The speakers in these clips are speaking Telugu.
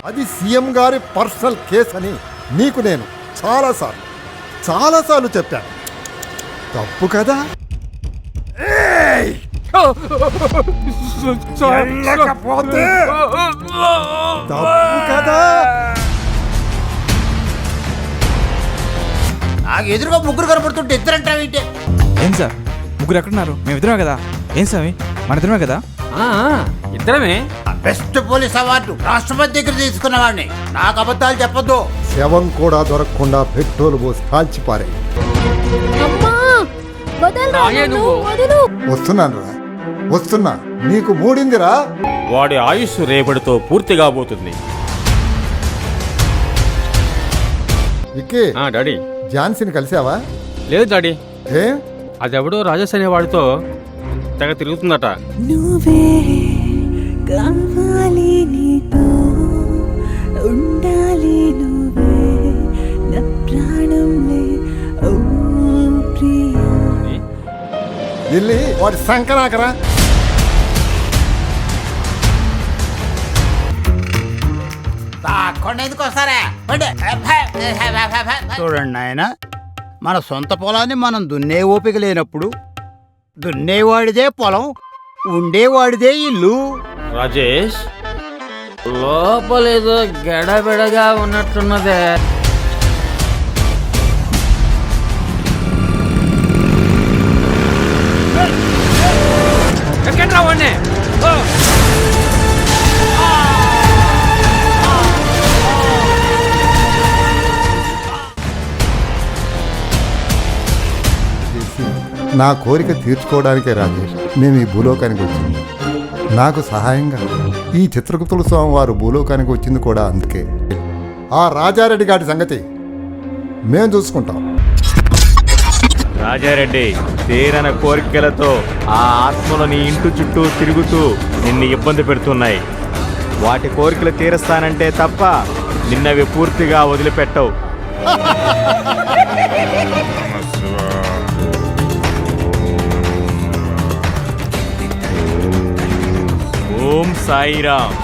అది సీఎం గారి పర్సనల్ కేస్ అని నీకు నేను చాలాసార్లు చెప్పాను. తప్పు కదా? వెళ్ళకపోతే తప్పు కదా? నాకు ఎదురుగా ముగ్గురు కనపడుతుంటే ఇద్దరంటావేంటి? ఏం సార్ ముగ్గురు ఎక్కడున్నారు? మేము ఇద్దరమే కదా. ఏం స్వామి మన ఇద్దరమే కదా? ఇద్దరమే. బెస్ట్ పోలీస్ అవార్డు రాష్ట్రపతి దగ్గర తీసుకున్న వాడిని. నాకు అబద్ధాలు చెప్పొద్దు. శవం కూడా దొరకకుండా పెట్రోల్ పోసి కాల్చిపారే. వస్తున్నా నీకు మూడిందిరా. వాడి ఆయుష్ రేపటితో పూర్తి కాబోతుంది. విక్కీ, డాడీ. ఝాన్సీని కలిసావా? లేదు డాడీ. ఏ అదెవడో రాజేష్ అనే వాడితో తెగ తిరుగుతుందట. నువ్వే కావాలి, నీతో ఉండాలి, నువ్వే నా ప్రాణంలే ఓ ప్రియా. వెళ్ళి వాడి సంకనాకరా. ఎందుకు వస్తారా? చూడండి నాయన, మన సొంత పొలాన్ని మనం దున్నే ఓపిక లేనప్పుడు దున్నేవాడిదే పొలం, ఉండేవాడిదే ఇల్లు. రాజేష్, లోపలేదో గడబిడగా ఉన్నట్టున్నదే. నా కోరిక తీర్చుకోవడానికే రాజేష్ మేము ఈ భూలోకానికి వచ్చింది. నాకు సహాయంగా ఈ చిత్రగుప్తుల స్వామి వారు భూలోకానికి వచ్చింది కూడా అందుకే. ఆ రాజారెడ్డి గారి సంగతి మేము చూసుకుంటాం. రాజారెడ్డి తీరన కోరికలతో ఆ ఆత్మలు నీ ఇంటి చుట్టూ తిరుగుతూ నిన్ను ఇబ్బంది పెడుతున్నాయి. వాటి కోరికలు తీరుస్తానంటే తప్ప నిన్నవి పూర్తిగా వదిలిపెట్టవు. ఓం సాయిరామ్.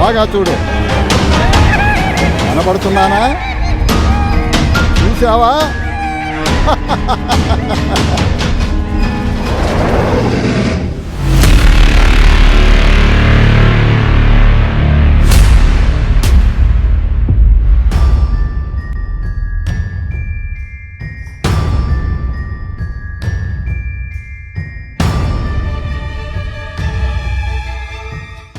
బాగా చూడు, కనబడుతున్నానా? చూసావా?